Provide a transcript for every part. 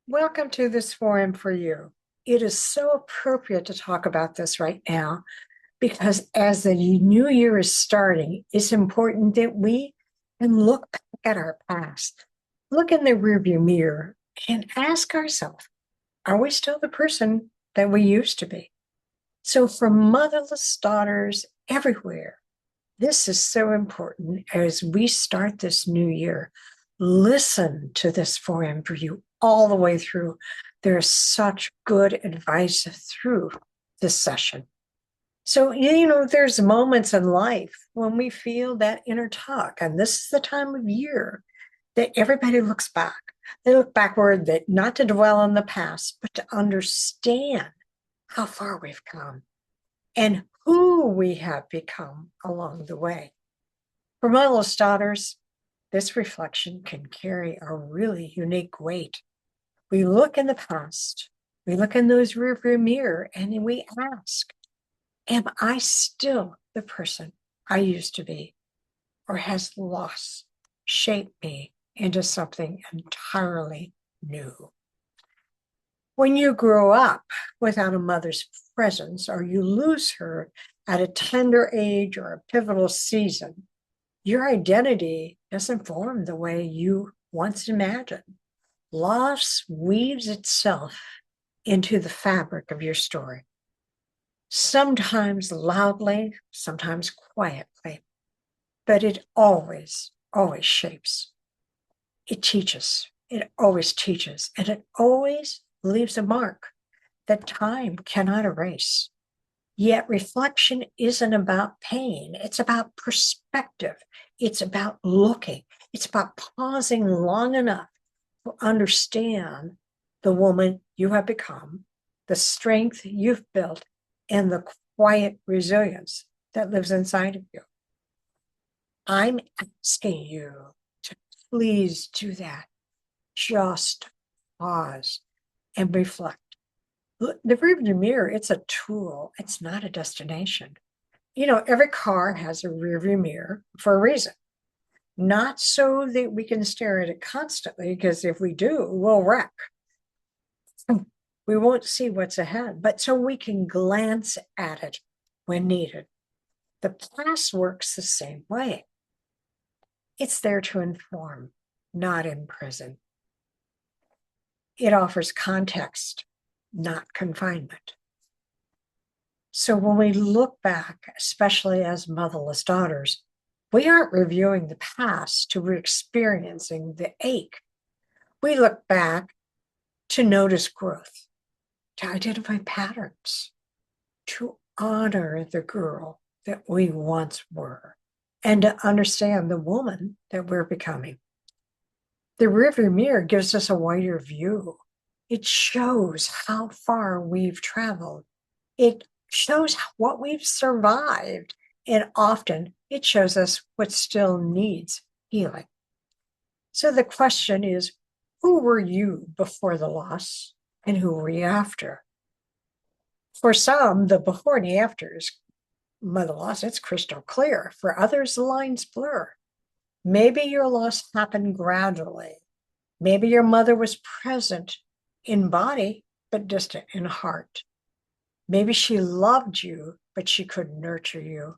Welcome to this forum for you. It is so appropriate to talk about this right now because as the new year is starting, it's important that we can look back at our past, look in the rearview mirror, and ask ourselves, are we still the person that we used to be? So, for motherless daughters everywhere, this is so important as we start this new year. Listen to this forum for you all the way through. There's such good advice through this session. So, there's moments in life when we feel that inner tug, and this is the time of year that everybody looks back. They look backward, that not to dwell on the past, but to understand how far we've come and who we have become along the way. For motherless daughters, this reflection can carry a really unique weight. We look in the past, we look in those rearview mirror, and we ask, am I still the person I used to be? Or has loss shaped me into something entirely new? When you grow up without a mother's presence, or you lose her at a tender age or a pivotal season, your identity doesn't form the way you once imagined. Loss weaves itself into the fabric of your story, sometimes loudly, sometimes quietly, but it always, always shapes. It teaches, it always teaches, and it always leaves a mark that time cannot erase. Yet reflection isn't about pain. It's about perspective. It's about looking. It's about pausing long enough to understand the woman you have become, the strength you've built, and the quiet resilience that lives inside of you. I'm asking you to please do that. Just pause and reflect. The rearview mirror, it's a tool. It's not a destination. Every car has a rearview mirror for a reason. Not so that we can stare at it constantly, because if we do, we'll wreck. We won't see what's ahead, but so we can glance at it when needed. The past works the same way. It's there to inform, not imprison. It offers context, not confinement. So when we look back, especially as motherless daughters, we aren't reviewing the past to re-experiencing the ache. We look back to notice growth, to identify patterns, to honor the girl that we once were, and to understand the woman that we're becoming. The rearview mirror gives us a wider view. It shows how far we've traveled. It shows what we've survived, and often it shows us what still needs healing. So the question is, who were you before the loss, and who were you after? For some, the before and the after is mother loss, it's crystal clear. For others, the lines blur. Maybe your loss happened gradually. Maybe your mother was present in body, but distant in heart. Maybe she loved you, but she couldn't nurture you.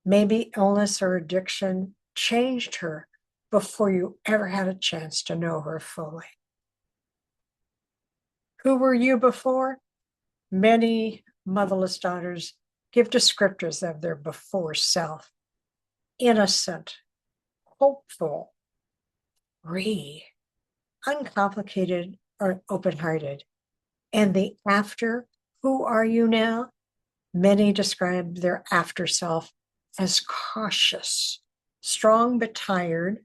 Maybe illness or addiction changed her before you ever had a chance to know her fully. Who were you before? Many motherless daughters give descriptors of their before self: innocent, hopeful, free, uncomplicated, or open-hearted. And the after, who are you now? Many describe their after self as cautious, strong but tired,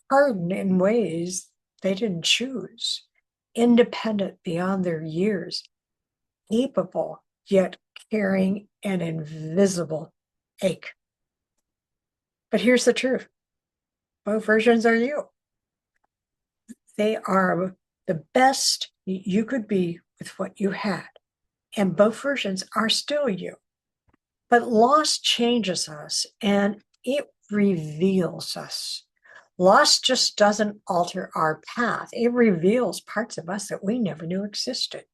hardened in ways they didn't choose, independent beyond their years, capable yet carrying an invisible ache. But here's the truth. Both versions are you. They are the best you could be with what you had. And both versions are still you. But loss changes us and it reveals us. Loss just doesn't alter our path. It reveals parts of us that we never knew existed.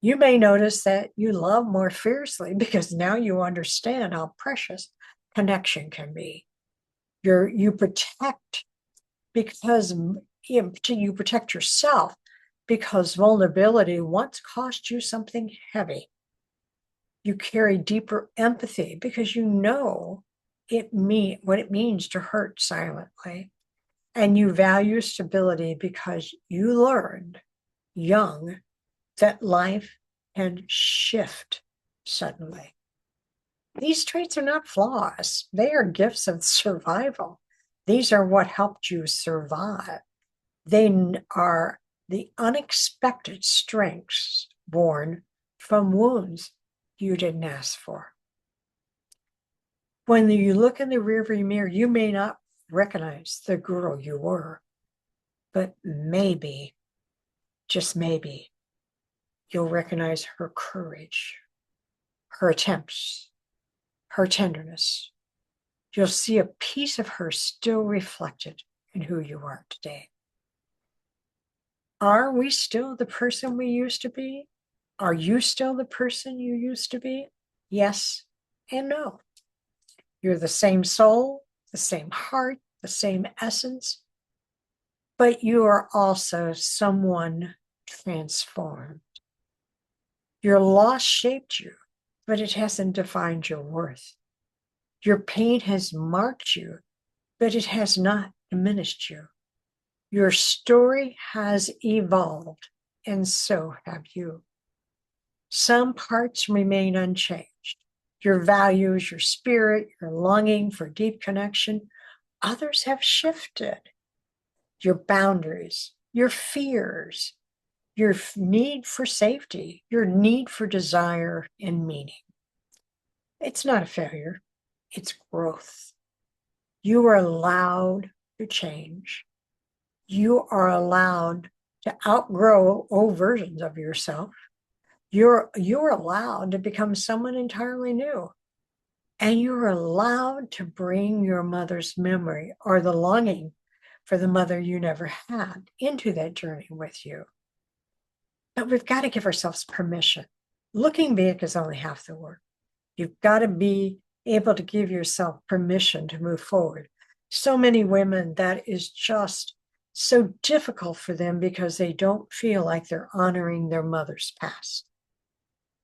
You may notice that you love more fiercely because now you understand how precious connection can be. You protect because you protect yourself because vulnerability once cost you something heavy. You carry deeper empathy because you know what it means to hurt silently. And you value stability because you learned young that life can shift suddenly. These traits are not flaws, they are gifts of survival. These are what helped you survive. They are the unexpected strengths born from wounds you didn't ask for. When you look in the rearview mirror, you may not recognize the girl you were, but maybe, just maybe, you'll recognize her courage, her attempts, her tenderness. You'll see a piece of her still reflected in who you are today. Are we still the person we used to be? Are you still the person you used to be? Yes and no. You're the same soul, the same heart, the same essence, but you are also someone transformed. Your loss shaped you, but it hasn't defined your worth. Your pain has marked you, but it has not diminished you. Your story has evolved, and so have you. Some parts remain unchanged. Your values, your spirit, your longing for deep connection, others have shifted. Your boundaries, your fears, your need for safety, your need for desire and meaning. It's not a failure, it's growth. You are allowed to change. You are allowed to outgrow old versions of yourself. You're allowed to become someone entirely new. And you're allowed to bring your mother's memory or the longing for the mother you never had into that journey with you. But we've got to give ourselves permission. Looking back is only half the work. You've got to be able to give yourself permission to move forward. So many women, that is just so difficult for them because they don't feel like they're honoring their mother's past.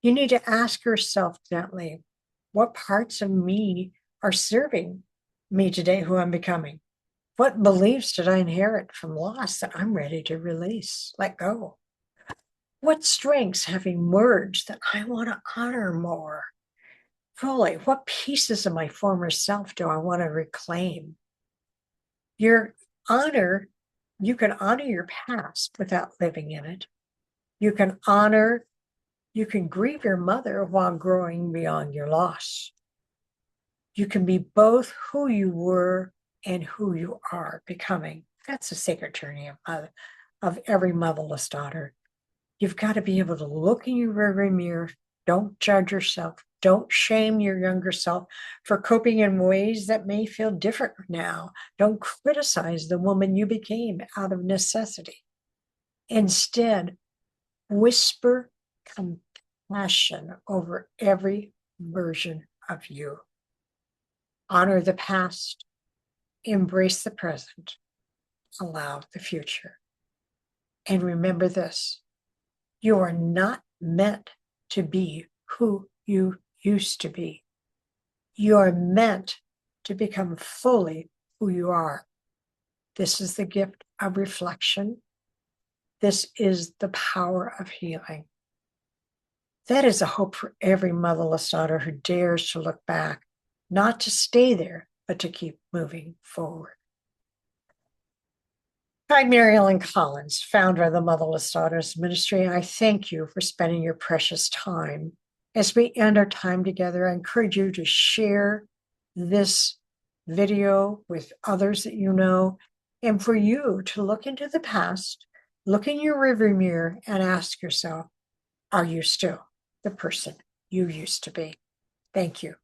You need to ask yourself gently, what parts of me are serving me today, who I'm becoming? What beliefs did I inherit from loss that I'm ready to release, let go? What strengths have emerged that I want to honor more fully? What pieces of my former self do I want to reclaim? Your honor, you can honor your past without living in it. You can grieve your mother while growing beyond your loss. You can be both who you were and who you are becoming. That's the sacred journey of every motherless daughter. You've got to be able to look in your rearview mirror. Don't judge yourself. Don't shame your younger self for coping in ways that may feel different now. Don't criticize the woman you became out of necessity. Instead, whisper compassion over every version of you. Honor the past, embrace the present, allow the future. And remember this, you are not meant to be who you used to be. You are meant to become fully who you are. This is the gift of reflection. This is the power of healing. That is a hope for every motherless daughter who dares to look back, not to stay there, but to keep moving forward. I'm Mary Ellen Collins, founder of the Motherless Daughters Ministry. I thank you for spending your precious time. As we end our time together, I encourage you to share this video with others that you know, and for you to look into the past, look in your rearview mirror, and ask yourself, are you still the person you used to be? Thank you.